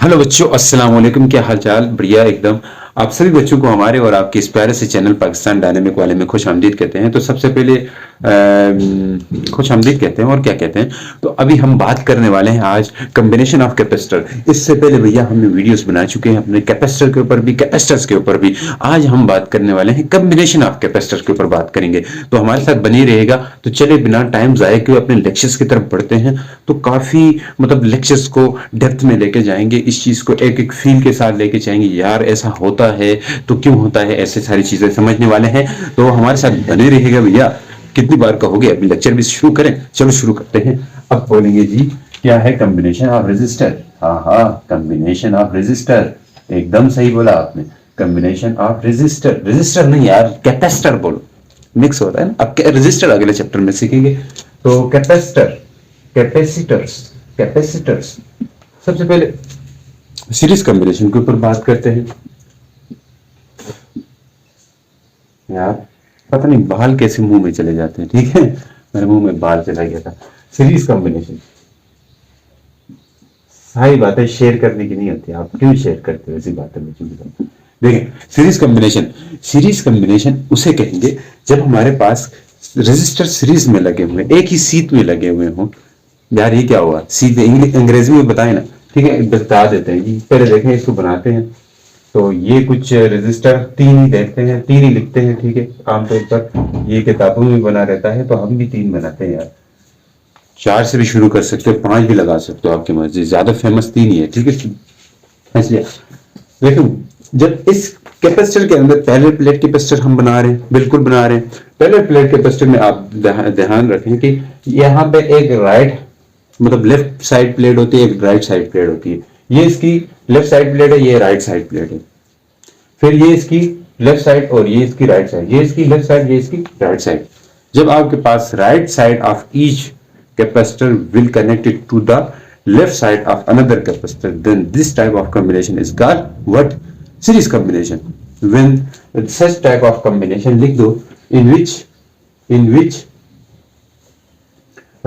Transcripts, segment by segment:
Hello बच्चों, अस्सलाम वालेकुम। क्या हाल चाल? बढ़िया एकदम। आप सभी बच्चों को हमारे और आपके इस प्यारे से चैनल पाकिस्तान डायनेमिक वाले में खुश आमदीद कहते हैं। तो सबसे पहले खुश आमदीद कहते हैं और क्या कहते हैं। तो अभी हम बात करने वाले हैं आज कम्बिनेशन ऑफ कैपेसिटर। इससे पहले भैया हमने वीडियोस बना चुके हैं अपने कैपेसिटर के ऊपर भी, कैपेसिटर्स के ऊपर भी। आज हम बात करने वाले हैं कम्बिनेशन ऑफ कैपेसिटर के ऊपर बात करेंगे। तो हमारे साथ बने रहेगा। तो चले बिना टाइम जाए किए अपने लेक्चर्स की तरफ बढ़ते हैं। तो काफी मतलब लेक्चर्स को डेप्थ में लेके जाएंगे, इस चीज को एक एक फील के साथ लेके जाएंगे। यार ऐसा होता है तो क्यों होता है, ऐसे सारी चीजें समझने वाले हैं। तो हमारे साथ बने रहिएगा भैया। कितनी बार कहोगे, अभी लेक्चर भी शुरू करें। चलो शुरू करते हैं। अब बोलेंगे जी क्या है कम्बिनेशन ऑफ रेजिस्टर। हाँ, कम्बिनेशन ऑफ रेजिस्टर, एकदम सही बोला आपने। कम्बिनेशन ऑफ रेजिस्टर, रेजिस्टर नहीं यार, कैपेसिटर बोलो, मिक्स होता है ना। अब रेजिस्टर अगले चैप्टर में सीखेंगे। तो कैपेसिटर, कैपेसिटर्स, कैपेसिटर्स। सबसे पहले सीरीज कॉम्बिनेशन के ऊपर बात करते हैं। यार पता नहीं बाल कैसे मुंह में चले जाते हैं। ठीक है, मेरे मुंह में बाल चला गया था। सीरीज कॉम्बिनेशन, सारी बातें शेयर करने की नहीं होती। आप क्यों शेयर करते हो ऐसी बातें मुझे बताओ। देखें, सीरीज कॉम्बिनेशन, सीरीज कॉम्बिनेशन उसे कहेंगे जब हमारे पास रजिस्टर सीरीज में लगे हुए, एक ही सीट में लगे हुए हों। यार ये क्या हुआ, सीधे अंग्रेजी में बताए ना। ठीक है, बता देते हैं जी। पहले देखें, इसको बनाते हैं। तो ये कुछ रजिस्टर तीन ही देखते हैं, तीन ही लिखते हैं। ठीक है, आमतौर पर ये किताबों में बना रहता है, तो हम भी तीन बनाते हैं यार। चार से भी शुरू कर सकते हो, पांच भी लगा सकते हो, आपकी मर्जी। ज्यादा फेमस तीन ही है। ठीक है, इसलिए देखो, जब इस कैपेसिटर के अंदर पहले प्लेट कैपेसिटर हम बना रहे हैं, बिल्कुल बना रहे हैं। पहले प्लेट कैपेसिटर में आप ध्यान रखें कि यहाँ पे एक राइट मतलब लेफ्ट साइड प्लेट होती है, एक राइट साइड प्लेट होती है। ये इसकी लेफ्ट साइड प्लेट है, ये राइट साइड प्लेट है। फिर ये इसकी लेफ्ट साइड और ये इसकी राइट साइड, ये इसकी लेफ्ट साइड, ये इसकी राइट साइड। जब आपके पास right side of each capacitor will connect it to the left side of another capacitor, then this type of combination is called what? Series combination. When such type of combination लिख दो in which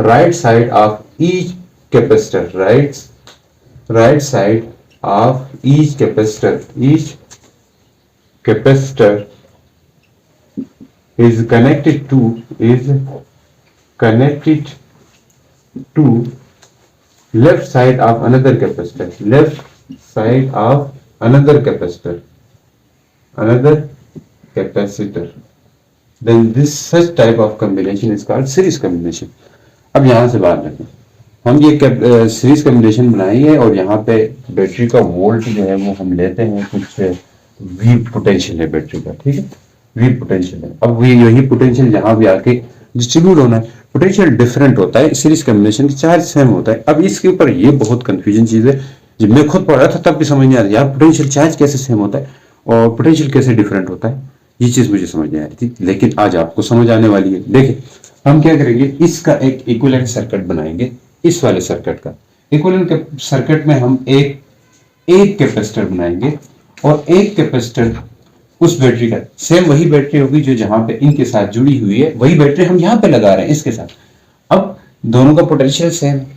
right side of each capacitor, right side of each capacitor is connected to left side of another capacitor, then this such type of combination is called series combination. अब यहां से बात रखें, हम ये series combination बनाएंगे और यहाँ पे बैटरी का वोल्ट जो है वो हम लेते हैं, कुछ वी पोटेंशियल है बैटरी का। ठीक है, वी पोटेंशियल है। अब वी यही पोटेंशियल यहाँ भी आके डिस्ट्रीब्यूट होना है। पोटेंशियल डिफरेंट होता है, सीरीज कॉम्बिनेशन की चार्ज सेम होता है। अब इसके ऊपर ये बहुत कंफ्यूजन चीज है। जब मैं खुद पढ़ रहा था तब भी समझ नहीं आ रहा यार, पोटेंशियल चार्ज कैसे सेम होता है और पोटेंशियल कैसे डिफरेंट होता है। ये चीज मुझे समझ नहीं आ रही थी, लेकिन आज आपको समझ आने वाली है। देखिए, हम क्या करेंगे, इसका एक इक्विवेलेंट सर्किट बनाएंगे। इस वाले सर्किट का इक्विवेलेंट सर्किट में हम एक कैपेसिटर बनाएंगे और एक कैपेसिटर उस बैटरी का सेम वही बैटरी होगी जो जहां पे इनके साथ जुड़ी हुई है, वही बैटरी हम यहां पे लगा रहे हैं इसके साथ। अब दोनों का पोटेंशियल सेम है।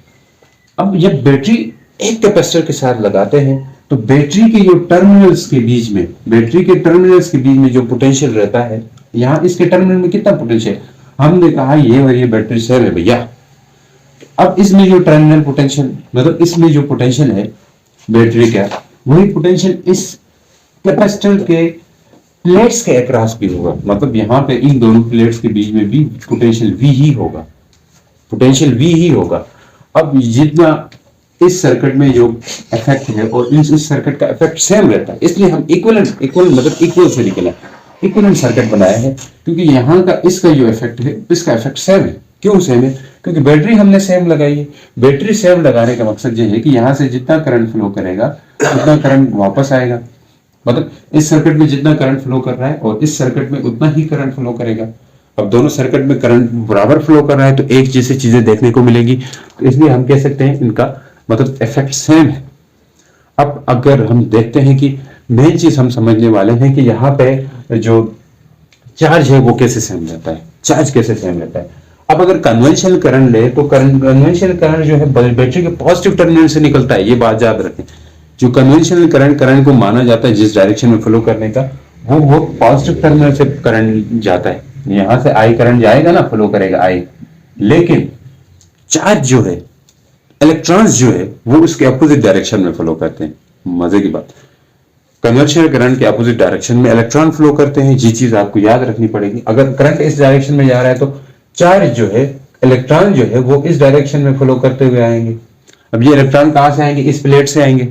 अब जब बैटरी एक कैपेसिटर के साथ लगाते हैं तो बैटरी के जो टर्मिनल्स के बीच में, बैटरी के टर्मिनल्स के बीच में जो पोटेंशियल रहता है, यहाँ इसके टर्मिनल में कितना पोटेंशियल, हमने कहा ये और ये बैटरी सेम है भैया। अब इसमें जो टर्मिनल पोटेंशियल मतलब इसमें जो पोटेंशियल है बैटरी का, वही पोटेंशियल इस कैपेसिटर के प्लेट्स के अक्रॉस भी होगा। मतलब यहाँ पे इन दोनों प्लेट्स के बीच में भी पोटेंशियल वी ही होगा, पोटेंशियल वी ही होगा। अब जितना इस सर्किट में जो इफेक्ट है और इस सर्किट का इफेक्ट सेम रहता है, इसलिए हम इक्वल मतलब इक्वल से निकला इक्वलेंट सर्किट बनाया है, क्योंकि यहाँ का इसका जो इफेक्ट है इसका इफेक्ट सेम है। क्यों सेम है? क्योंकि बैटरी हमने सेम लगाई है। बैटरी सेम लगाने का मकसद ये है कि यहाँ से जितना करंट फ्लो करेगा उतना करंट वापस आएगा। मतलब इस सर्किट में जितना करंट फ्लो कर रहा है और इस सर्किट में उतना ही करंट फ्लो करेगा। अब दोनों सर्किट में करंट बराबर फ्लो कर रहा है तो एक जैसी चीजें देखने को मिलेगी, तो इसलिए हम कह सकते हैं इनका मतलब इफेक्ट सेम है। अब अगर हम देखते हैं कि मेन चीज हम समझने वाले हैं कि यहाँ पे जो चार्ज है वो कैसे सेम रहता है, चार्ज कैसे सेम रहता है। अब अगर कन्वेंशनल करंट ले तो कन्वेंशनल करंट जो है बैटरी के पॉजिटिव टर्मिनल से निकलता है, ये बात याद रखें। जो कन्वेंशनल करंट को माना जाता है जिस डायरेक्शन में फ्लो करने का, वो पॉजिटिव टर्मिनल से करंट जाता है, यहां से आई करंट जाएगा ना, फ्लो करेगा आई। लेकिन चार्ज जो है, इलेक्ट्रॉन्स जो है, वो उसके अपोजिट डायरेक्शन में फ्लो करते हैं। मजे की बात, कन्वेंशनल करंट के अपोजिट डायरेक्शन में इलेक्ट्रॉन फ्लो करते हैं। ये चीज आपको याद रखनी पड़ेगी। अगर करंट इस डायरेक्शन में जा रहा है तो चार्ज जो है, इलेक्ट्रॉन जो है, वो इस डायरेक्शन में फ्लो करते हुए आएंगे। अब ये इलेक्ट्रॉन कहां से आएंगे? इस प्लेट से आएंगे।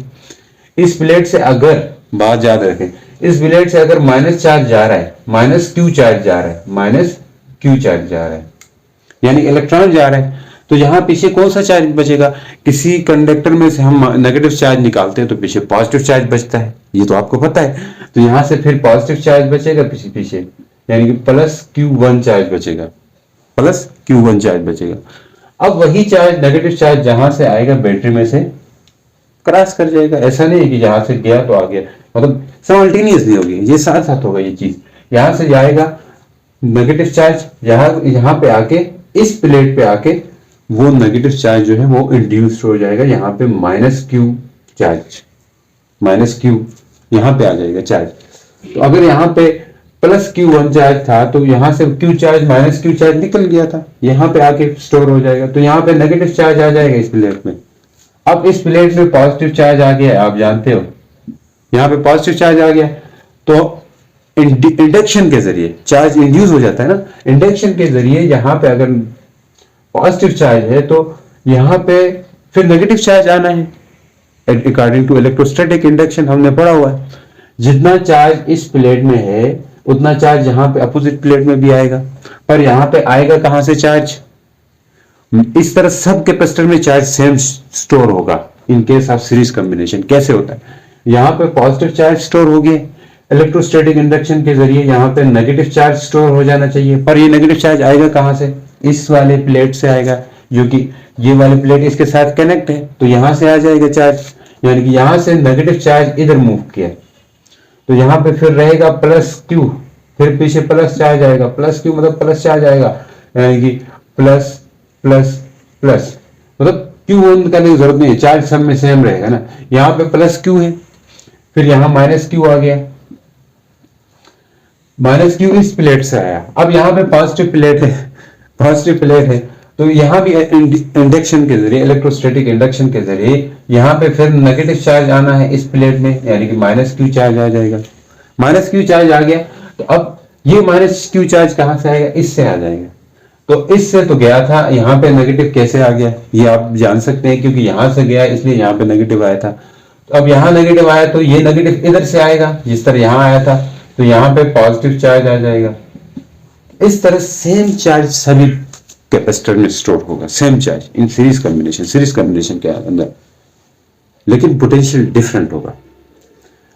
इस प्लेट से अगर, बात याद रखें, इस प्लेट से अगर माइनस चार्ज जा रहा है, माइनस क्यू चार्ज जा रहा है, माइनस क्यू चार्ज जा रहा है, यानी इलेक्ट्रॉन जा रहा है, तो यहां पीछे कौन सा चार्ज बचेगा? किसी कंडक्टर में से हम नेगेटिव चार्ज निकालते हैं तो पीछे पॉजिटिव चार्ज बचता है, ये तो आपको पता है। तो यहां से फिर पॉजिटिव चार्ज बचेगा पीछे पीछे, यानी कि प्लस Q1 चार्ज बचेगा, प्लस Q1 चार्ज बचेगा। अब वही चार्ज, नेगेटिव चार्ज जहां से आएगा बैटरी में से क्रॉस कर जाएगा। ऐसा नहीं है कि जहां से गया तो आ गया, मतलब साइमल्टेनियसली होगी, ये साथ साथ होगा। ये चीज यहां से जाएगा नेगेटिव चार्ज, यहां पे आके, इस प्लेट पे आके वो नेगेटिव चार्ज जो है वो इंड्यूस्ड हो जाएगा, यहाँ पे minus Q charge, minus Q यहाँ पे आ जाएगा चार्ज। तो अगर यहाँ पे प्लस Q1 चार्ज था तो यहाँ से Q charge, minus Q charge निकल गया था, यहाँ पे आके स्टोर हो जाएगा। तो यहाँ पे नेगेटिव चार्ज आ जाएगा इस प्लेट में। अब इस प्लेट में पॉजिटिव चार्ज आ गया, आप जानते हो, यहाँ पे पॉजिटिव चार्ज आ गया, तो इंडक्शन के जरिए चार्ज इंड्यूस हो जाता है ना, इंडक्शन के जरिए यहाँ पे अगर पॉजिटिव चार्ज है तो यहाँ पे फिर नेगेटिव चार्ज आना है। अकॉर्डिंग टू इलेक्ट्रोस्टैटिक इंडक्शन हमने पढ़ा हुआ है, जितना चार्ज इस प्लेट में है उतना चार्ज यहाँ पे अपोजिट प्लेट में भी आएगा। पर यहाँ पे आएगा कहां से चार्ज? इस तरह सब कैपेसिटर में चार्ज सेम स्टोर होगा in case of series combination. कैसे होता है? यहाँ पे पॉजिटिव चार्ज स्टोर हो गए, इलेक्ट्रोस्टैटिक इंडक्शन के जरिए यहाँ पे नेगेटिव चार्ज स्टोर हो जाना चाहिए। पर ये नेगेटिव चार्ज आएगा कहां से? इस वाले प्लेट से आएगा, जो कि ये वाली प्लेट इसके साथ कनेक्ट है, तो यहां से आ जाएगा चार्ज। यानी कि यहां से नेगेटिव चार्ज इधर मूव किया, तो यहाँ पे फिर रहेगा प्लस क्यू, फिर पीछे प्लस चार्ज आएगा, प्लस क्यू मतलब प्लस चार्ज आएगा, यानी कि प्लस प्लस प्लस, मतलब क्यू वन करने की जरूरत नहीं है, चार्ज सब में सेम रहेगा ना। यहाँ पे प्लस क्यू है, फिर यहाँ माइनस क्यू आ गया, माइनस क्यू इस प्लेट से आया। अब यहाँ पे पॉजिटिव प्लेट है, पॉजिटिव प्लेट है, तो यहाँ भी इंडक्शन के जरिए, इलेक्ट्रोस्टैटिक इंडक्शन के जरिए यहाँ पे फिर नेगेटिव चार्ज आना है इस प्लेट में, यानी कि माइनस क्यू चार्ज आ जाएगा। माइनस क्यू चार्ज आ गया, तो अब ये माइनस क्यू चार्ज कहां से आएगा? इससे आ जाएगा। तो इससे तो गया था, यहाँ पे नेगेटिव कैसे आ गया ये आप जान सकते हैं, क्योंकि यहां से गया इसलिए यहाँ पे नेगेटिव आया था। तो अब यहाँ नेगेटिव आया तो ये नेगेटिव इधर से आएगा, जिस तरह यहाँ आया था, तो यहाँ पे पॉजिटिव चार्ज आ जाएगा। इस तरह सेम चार्ज सभी कैपेसिटर में स्टोर होगा, same charge in series combination के अंदर, लेकिन पोटेंशियल डिफरेंट होगा।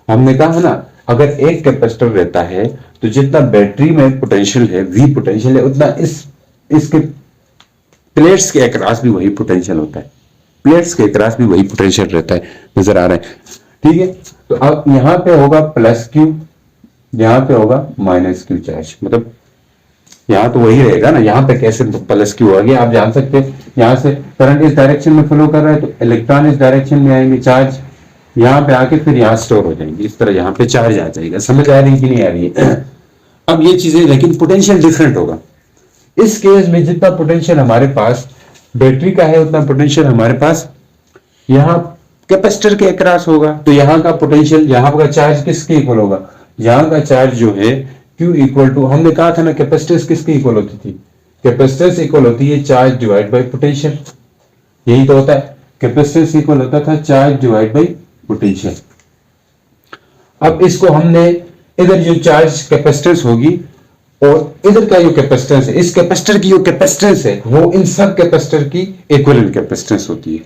हमने कहा ना, अगर एक कैपेसिटर रहता है तो जितना बैटरी में पोटेंशियल है, वी पोटेंशियल है, उतना इसके प्लेट्स के अक्रॉस भी वही पोटेंशियल होता है, प्लेट्स के अक्रॉस भी वही पोटेंशियल रहता है। नजर आ रहा है? ठीक है। तो अब यहां पे होगा प्लस क्यू, यहां पे होगा माइनस क्यू चार्ज, मतलब यहाँ तो वही रहेगा ना। यहाँ पे कैसे प्लस क्यू आ गया आप जान सकते हैं, यहाँ से करंट इस डायरेक्शन में फ्लो कर रहा है तो इलेक्ट्रॉन इस डायरेक्शन में आएंगे, चार्ज यहाँ पे आके फिर यहाँ स्टोर हो जाएंगे, इस तरह यहाँ पे चार्ज आ जाएगा। समझ आ रही है कि नहीं आ रही है? अब ये चीजें, लेकिन पोटेंशियल डिफरेंट होगा। इस केस में जितना पोटेंशियल हमारे पास बैटरी का है उतना पोटेंशियल हमारे पास यहाँ कैपेसिटर के अक्रॉस होगा। तो यहाँ का पोटेंशियल, यहाँ का चार्ज किसके इक्वल होगा? यहाँ का चार्ज जो है Q इक्वल टू, हमने कहा था ना कैपेसिटेंस किसकी इक्वल होती थी? कैपेसिटेंस इक्वल होती है चार्ज डिवाइड बाय पोटेंशियल, यही तो होता है। कैपेसिटेंस इक्वल होता था चार्ज डिवाइड बाय पोटेंशियल। अब इसको हमने, इधर जो चार्ज कैपेसिटेंस होगी और इधर का जो कैपेसिटेंस है, इस कैपेसिटर की जो कैपेसिटेंस है वो इन सब कैपेसिटर की इक्विवेलेंट कैपेसिटेंस होती है,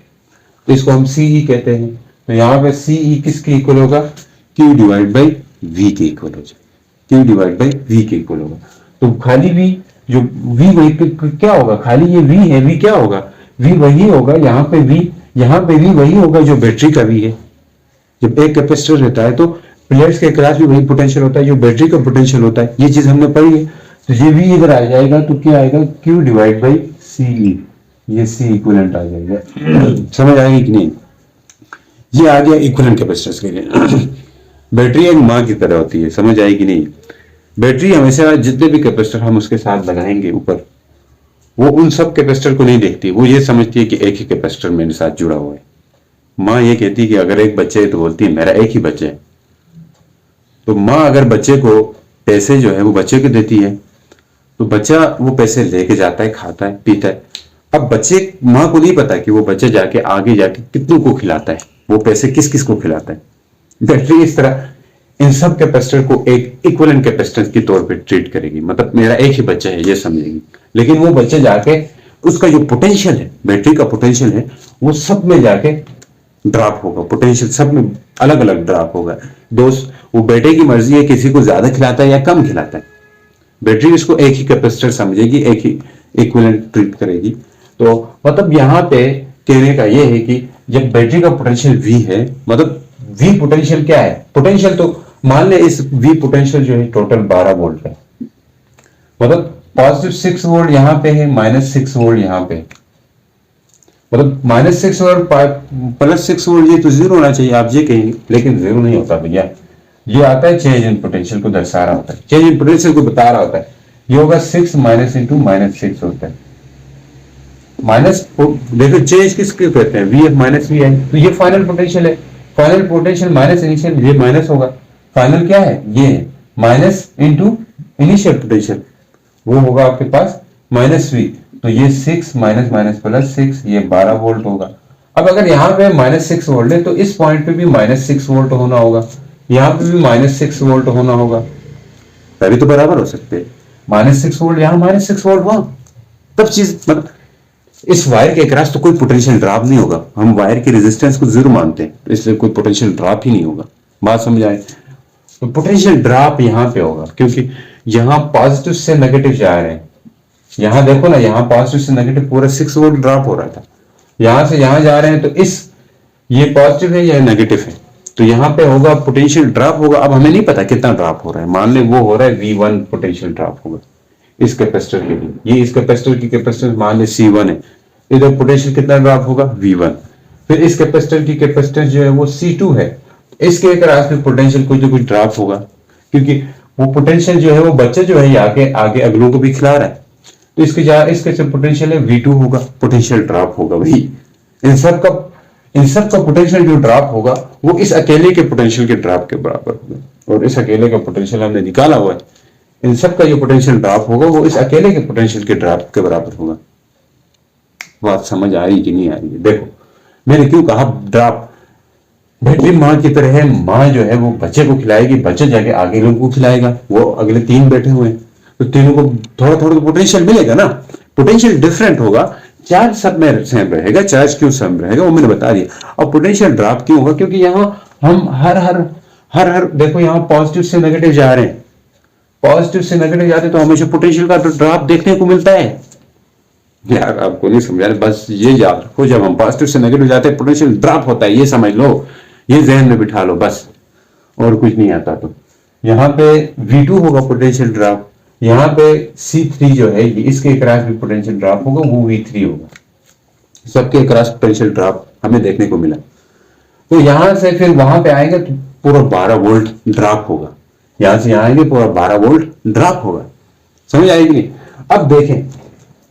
तो इसको हम CE कहते हैं। तो यहाँ पे CE किसके इक्वल होगा? Q डिवाइड बाई V के इक्वल हो जाए, Q डिवाइड बाई V के इक्वल होगा। तो खाली V जो V वही क्या होगा? खाली ये V है, V क्या होगा? V वही होगा, यहाँ पे V वही होगा जो बैटरी का V है। जब एक कैपेसिटर रहता है तो प्लेट्स के अक्रॉस भी वही पोटेंशियल होता है जो बैटरी का पोटेंशियल होता है, ये चीज हमने पढ़ी है। तो ये V इधर आ जाएगा तो क्या आएगा? Q डिवाइड बाई CE, ये C इक्विवेलेंट आ जाएगा। समझ आएगी कि नहीं? ये आ गया इक्विवेलेंट कैपेसिटेंस के लिए। बैटरी एक माँ की तरह होती है, समझ आएगी नहीं। बैटरी हमेशा जितने भी कैपेसिटर हम उसके साथ लगाएंगे ऊपर, वो उन सब कैपेसिटर को नहीं देखती, वो ये समझती है कि एक ही कैपेसिटर मेरे साथ जुड़ा हुआ है। माँ ये कहती है कि अगर एक बच्चे है तो बोलती है मेरा एक ही बच्चा है। तो माँ अगर बच्चे को पैसे जो है वो बच्चे को देती है, तो बच्चा वो पैसे लेके जाता है, खाता है, पीता है। अब बच्चे, माँ को नहीं पता कि वो बच्चा जाके आगे जाके कितनों को खिलाता है, वो पैसे किस किस को खिलाता है। बैटरी इस तरह इन सब कैपेसिटर को एक इक्विवेलेंट कैपेसिटेंस के तौर पे ट्रीट करेगी, मतलब मेरा एक ही बच्चा है ये समझेगी। लेकिन वो बच्चा जाके उसका जो पोटेंशियल है, बैटरी का पोटेंशियल है, वो सब में जाके ड्रॉप होगा, पोटेंशियल सब में अलग अलग ड्रॉप होगा। दोस्त, वो बेटे की मर्जी है किसी को ज्यादा खिलाता है या कम खिलाता है। बैटरी इसको एक ही कैपेसिटर समझेगी, एक ही इक्विवेलेंट ट्रीट करेगी। तो मतलब यहाँ पे कहने का ये है कि जब बैटरी का पोटेंशियल V है, मतलब V पोटेंशियल क्या है, पोटेंशियल तो मान ले इस V पोटेंशियल जो है टोटल 12 वोल्ट है, मतलब पॉजिटिव 6 वोल्ट यहाँ पे है, -6 वोल्ट यहाँ पे, मतलब -6 वोल्ट +6 वोल्ट, ये तो जीरो होना चाहिए आप ये कहेंगे, लेकिन जीरो नहीं होता भैया। ये आता है चेंज इन पोटेंशियल को दर्शा रहा होता है, चेंज इन पोटेंशियल को बता रहा होता है। ये होगा 6 माइनस इंटू -6 होता है। माइनस देखो चेंज किसके कहते हैं, वी माइनस वी आई, तो ये फाइनल पोटेंशियल है। फाइनल पोटेंशियल माइनस इनिशियल, ये माइनस होगा। फाइनल क्या है, ये है माइनस इंटू इनिशियल पोटेंशियल, वो होगा आपके पास -v। तो ये 6 माइनस माइनस +6, ये 12 वोल्ट होगा। अब अगर यहाँ पे -6 वोल्ट है तो इस पॉइंट पे भी -6 वोल्ट होना होगा, यहाँ पे भी -6 वोल्ट होना होगा, तभी तो बराबर हो सकते हैं। -6 वोल्ट यहाँ, -6 वोल्ट वहां, तब चीज मतलब इस वायर के अक्रॉस तो कोई पोटेंशियल ड्रॉप नहीं होगा। हम वायर की रेजिस्टेंस को जीरो मानते हैं, इसलिए कोई पोटेंशियल ड्रॉप ही नहीं होगा। बात समझ आए? तो पोटेंशियल ड्रॉप यहाँ पे होगा क्योंकि यहाँ पॉजिटिव से नेगेटिव जा रहे हैं। यहाँ देखो ना, यहाँ पॉजिटिव से नेगेटिव पूरा 6 वोल्ट ड्रॉप हो रहा था, यहां से यहां जा रहे हैं, तो इस ये पॉजिटिव है या नेगेटिव है, तो यहाँ पे होगा पोटेंशियल ड्रॉप होगा। अब हमें नहीं पता कितना ड्रॉप हो रहा है, मान ले वो हो रहा है V1 पोटेंशियल ड्रॉप होगा इस कैपेसिटर के लिए, ये इस कैपेसिटर की कैपेसिटेंस मान ले C1 है, इधर पोटेंशियल कितना ड्रॉप होगा V1। फिर इस कैपेसिटर की कैपेसिटेंस जो है वो C2 है, इसके अक्रॉस में पोटेंशियल कुछ ना कुछ ड्रॉप होगा, क्योंकि वो पोटेंशियल जो है वो बच्चा जो है आगे आगे अगलों को भी खिला रहा है, तो इसके पोटेंशियल है V2 होगा, पोटेंशियल ड्रॉप होगा भाई। इन सब का पोटेंशियल जो ड्रॉप होगा वो इस अकेले के पोटेंशियल के ड्रॉप के बराबर होगा, और इस अकेले का पोटेंशियल हमने निकाला हुआ है। इन सब का जो पोटेंशियल ड्रॉप होगा वो इस अकेले के पोटेंशियल के ड्रॉप के बराबर होगा। बात समझ आ रही कि नहीं आ रही है? देखो मैंने क्यों कहा ड्रॉप, बैटरी माँ की तरह है, माँ जो है वो बच्चे को खिलाएगी, बच्चे जाके आगे लोगों को खिलाएगा, वो अगले 3 बैठे हुए हैं, तो तीनों को थोड़ा थोड़ा पोटेंशियल मिलेगा ना। पोटेंशियल डिफरेंट होगा, चार्ज सब में सेम रहेगा, चार्ज क्यों सेम रहेगा वो मैंने बता दिया। और पोटेंशियल ड्रॉप क्यों होगा, क्योंकि यहाँ हम हर देखो यहाँ पॉजिटिव से नेगेटिव जा रहे हैं, पॉजिटिव से नेगेटिव जाते तो हमेशा पोटेंशियल का ड्रॉप देखने को मिलता है। यार आपको नहीं समझा रहे, बस ये याद रखो, जब हम पॉजिटिव से नेगेटिव जाते हैं पोटेंशियल ड्रॉप होता है, ये समझ लो, ये जहन में बिठा लो बस, और कुछ नहीं आता। तो यहाँ पे V2 होगा पोटेंशियल ड्रॉप, यहाँ पे C3 जो है इसके अक्रॉस भी पोटेंशियल ड्रॉप होगा, वो V3 होगा, सबके अक्रॉस पोटेंशियल ड्रॉप हमें देखने को मिला। तो यहां से फिर वहां पे आएंगे तो पूरा 12 वोल्ट ड्रॉप होगा, यहां से यहां आएंगे पूरा 12 वोल्ट ड्रॉप होगा, समझ आएगी नहीं? अब देखें,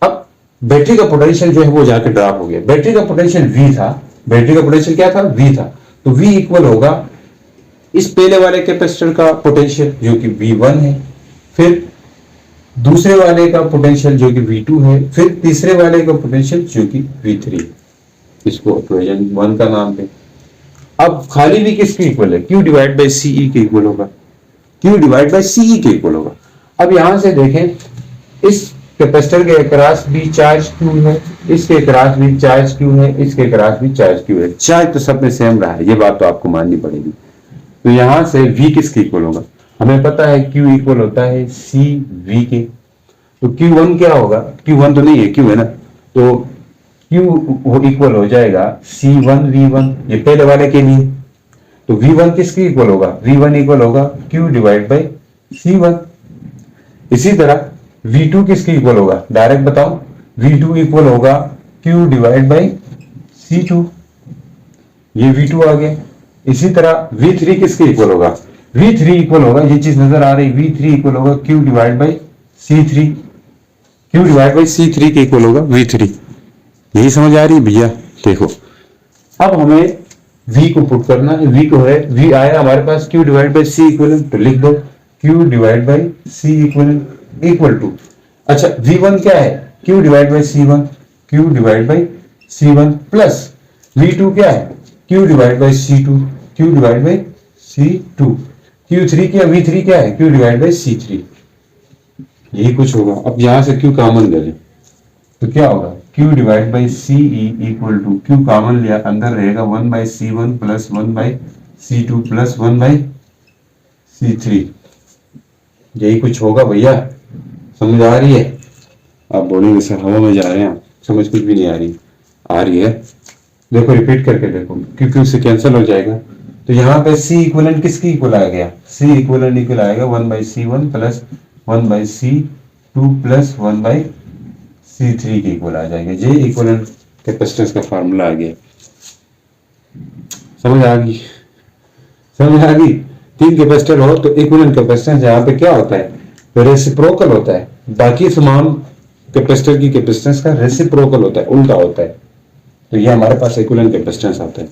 अब बैटरी का पोटेंशियल जो है वो जाके ड्रॉप हो गया, बैटरी का पोटेंशियल V था, बैटरी का पोटेंशियल क्या था, V था, तो V इक्वल होगा इस पहले वाले कैपेसिटर का पोटेंशियल जो कि V1 है, फिर दूसरे वाले का पोटेंशियल जो कि V2 है, फिर तीसरे वाले का पोटेंशियल जो कि V3 है। इसको इक्वेशन 1 का नाम है। अब खाली V किसके इक्वल है, Q डिवाइड बाई CE के इक्वल होगा, Q डिवाइड बाई CE के इक्वल होगा। अब यहां से देखें, इस कैपेसिटर के अक्रॉस भी चार्ज Q है, इसके अक्रॉस भी चार्ज Q है, इसके अक्रॉस भी चार्ज Q है, चार्ज तो सब में सेम रहा है, ये बात तो आपको माननी पड़ेगी। तो यहां से V किसके इक्वल होगा, हमें पता है Q इक्वल होता है CV के, तो Q1 क्या होगा, Q1 तो नहीं है, Q है ना, तो Q वो इक्वल हो जाएगा C1 V1, ये पहले वाले के लिए। तो V1 किसके इक्वल होगा, V1 इक्वल होगा Q डिवाइड बाई C1। इसी तरह V2 किसके इक्वल होगा, डायरेक्ट बताओ, V2 इक्वल होगा Q डिवाइड बाई C2। ये V2 आ गया। इसी तरह V3 किसके इक्वल होगा? V3 इक्वल होगा, ये चीज नजर आ रही, V3 इक्वल होगा Q divide by C3। Q divide by C3 के इक्वल होगा V3। यही समझ आ रही है भैया? देखो अब हमें V को पुट करना है। V को है, V आया हमारे पास Q divide by C equal, तो लिख दो Q divide by C equal to, अच्छा V1 क्या है? Q divide by C1, Q divide by C1 plus V2 क्या है? Q divide by C2, Q divide by C2। Q3 क्या, V3 क्या है? Q divide by C3। यही कुछ होगा। अब यहां से Q कॉमन ले लें तो क्या होगा? Q divide by CE equal to, Q common लिया, अंदर रहेगा 1 by C1 plus 1 by C2 plus 1 by C3। यही कुछ होगा भैया, समझ आ रही है? आप बोलेंगे सर हवा में जा रहे हैं, समझ कुछ भी नहीं आ रही। आ रही है, देखो रिपीट करके देखो, क्योंकि उससे कैंसिल हो जाएगा। तो यहाँ पे C इक्वलेंट किसकी इक्वल आ गया? C इक्वलेंट इक्वल आएगा 1 by C1 plus 1 by C2 plus 1 by C3 के इक्वल आ जाएगा। ये इक्वलेंट कैपेसिटेंस का फार्मूला आ गया। समझ आ गई? समझ आ गई? तीन कैपेसिटर हो तो इक्विवेलेंट कैपेसिटेंस यहाँ पे क्या होता है? रेसिप्रोकल होता है। बाकी तमाम कैपेसिटर की कैपेसिटेंस का रेसिप्रोकल होता है, उल्टा होता है। तो ये हमारे पास इक्विवेलेंट कैपेसिटेंस आता है,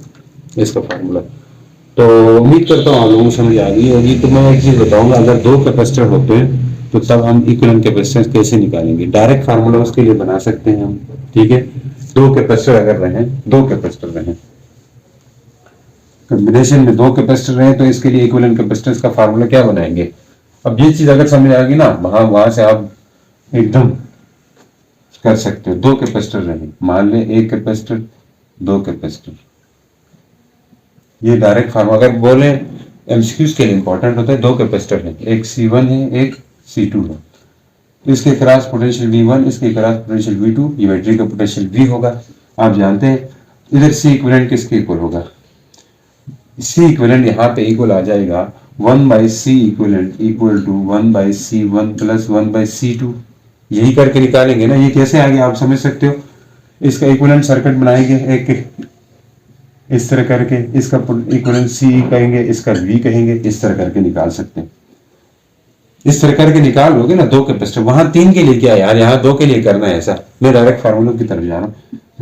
इसका फार्मूला। तो उम्मीद करता हूँ आप लोगों को समझ आ गई होगी। तो मैं एक चीज बताऊंगा, अगर दो कैपेसिटर होते हैं तो तब हम इक्विवेलेंट कैपेसिटेंस कैसे निकालेंगे? डायरेक्ट फार्मूला उसके लिए बना सकते हैं हम, ठीक है। दो कैपेसिटर अगर रहे, दो कैपेसिटर रहे, कॉम्बिनेशन में दो कैपेसिटर रहे, तो इसके लिए इक्विवेलेंट कैपेसिटेंस का फार्मूला क्या बनाएंगे? अब ये चीज अगर समझ आ गई ना, वहां से आप एकदम कर सकते हो। दो कैपेसिटर रहे, मान ले एक कैपेसिटर, दो कैपेसिटर, ये डायरेक्ट फार्मूला अगर बोले एमसीक्यूज के लिए इंपॉर्टेंट होता है। दो कैपेसिटर है, एक C1 है, एक C2 है। इसके क्रॉस पोटेंशियल V1, इसके क्रॉस पोटेंशियल V2, ये बैटरी का पोटेंशियल V होगा, आप जानते हैं। इधर C इक्विवेलेंट किसके इक्वल होगा? C इक्विवेलेंट यहाँ पे इक्वल आ जाएगा 1 by C equivalent equal to 1 by C1 plus 1 by C2। यही करके निकालेंगे ना। ये कैसे आ गया आप समझ सकते हो। इसका इक्विवेलेंट सर्किट बनाएंगे एक इस तरह करके, इसका इक्विवेलेंट C कहेंगे, इसका V कहेंगे, इस तरह करके निकाल सकते हैं। इस तरह करके निकाल लोगे ना दो कैपेसिटर। वहां तीन के लिए क्या यार, यहाँ दो के लिए करना है ऐसा। मैं डायरेक्ट फार्मूला की तरफ जा रहा हूँ।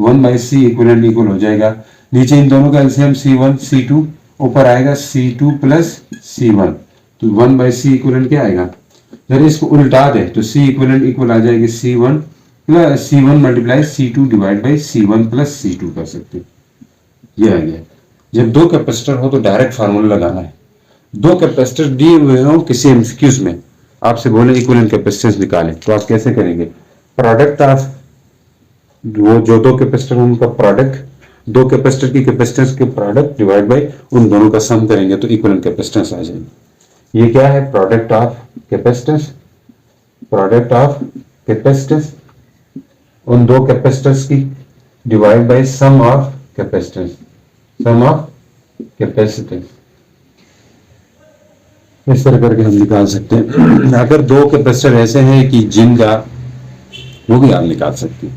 1 बाई C इक्विवेलेंट इक्वल हो जाएगा, नीचे इन दोनों का एलसीएम C1 C2, ऊपर आएगा C2 प्लस C1। तो 1 बाई C इक्विवेलेंट क्या आएगा? जब इसको उल्टा दे तो C इक्विवेलेंट इक्वल आ जाएगी C1 plus C1 multiply C2 divide by C1 plus C2 कर सकते। ये आ गया। जब दो कैपेसिटर हो तो डायरेक्ट फार्मूला लगाना है। दो कैपेसिटर दिए हुए हो किसी एमसीक्यूज में, आपसे बोले इक्विवेलेंट कैपेसिटेंस निकालें, तो आप कैसे करेंगे? प्रोडक्ट ऑफ वो जो दो कैपेसिटर उनका प्रोडक्ट, दो कैपेसिटर की कैपेसिटेंस के प्रोडक्ट डिवाइड बाय उन दोनों का सम करेंगे तो इक्विवेलेंट कैपेसिटेंस आ जाएगी। ये क्या है? Product of capacitance, product of capacitance उन दो कैपेसिटर्स की divide by sum of capacitance, sum of capacitance. इस तरह करके हम निकाल सकते हैं। अगर दो कैपेसिटर ऐसे हैं कि जिनका, वो भी आप निकाल सकते हैं,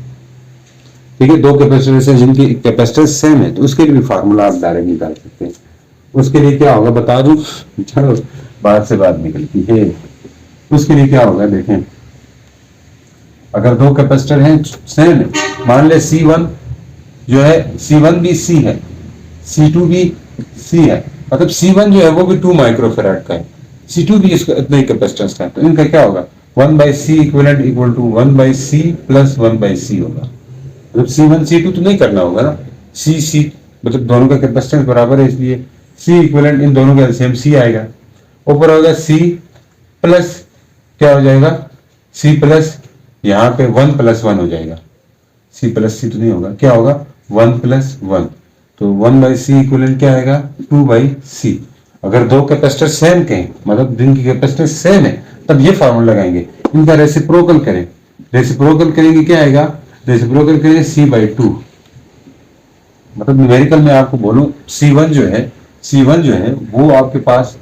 ठीक है। दो कैपेसिटर ऐसे जिनकी कैपेसिटेंस सेम है तो उसके लिए भी फार्मूला आप डायरेक्ट निकाल सकते हैं। उसके लिए क्या होगा बता दूं, चलो बात से बात निकलती है। उसके लिए क्या होगा देखें, अगर दो कैपेसिटर हैं सेम है, मान ले C1 जो है, C1 भी C है, C2 भी C है, मतलब C1 जो है वो भी 2 माइक्रोफैराड का है, C2 भी इसका इतना ही कैपेसिटेंस का है। तो इनका क्या होगा? 1 by C equivalent equal to 1 by C plus 1 by C होगा। मतलब C1 C2 तो नहीं करना होगा ना, C मतलब दोनों का कैपेसिटेंस बराबर है, इसलिए C इक्विवेलेंट इन दोनों का एलसीएम C आएगा। ऊपर होगा C प्लस क्या हो जाएगा? C प्लस यहाँ पे 1 प्लस 1 हो जाएगा। C प्लस C तो नहीं होगा, क्या होगा? 1 प्लस 1। तो 1 बाई C इक्विवेलेंट क्या आएगा? 2 बाई C। अगर दो कैपेसिटर सेम के हैं, मतलब जिनकी कैपेसिटेंस सेम है, तब ये फार्मूला लगाएंगे। इनका रेसिप्रोकल करें, रेसिप्रोकल करेंगे क्या आएगा? रेसिप्रोकल करेंगे C बाई 2। मतलब न्यूमेरिकल में आपको बोलूं, C1 जो है वो आपके पास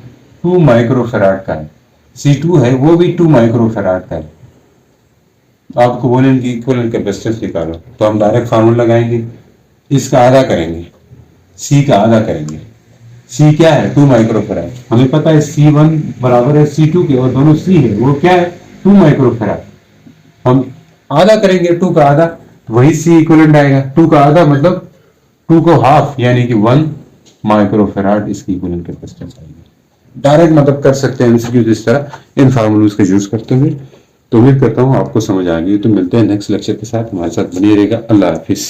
2 माइक्रोफैराड का है, C2 है वो भी 2 माइक्रोफैराड का है। तो आपको बोले इनकी इक्विवेलेंट कैपेसिटेंस निकालो, तो हम डायरेक्ट फार्मूला लगाएंगे, इसका आधा करेंगे। सी का आधा करेंगे। सी क्या है? 2 माइक्रोफेराड। हमें पता है C1 बराबर है C2 के, और दोनों C है, वो क्या है? 2 माइक्रोफेराड। हम आधा करेंगे, 2 का आधा, वही C इक्विवेलेंट आएगा। 2 का आधा मतलब 2 को हाफ, यानी कि 1 माइक्रोफेराड इसकी इक्विवेलेंट कैपेसिटेंस आएगी। डायरेक्ट मतलब कर सकते हैं एमसीक्यूज इस तरह इन फार्मूलोज का यूज करते हुए। तो उम्मीद करता हूँ आपको समझ आ गई। तो मिलते हैं नेक्स्ट लेक्चर के साथ, हमारे साथ बनी रहेगा। अल्लाह हाफिज।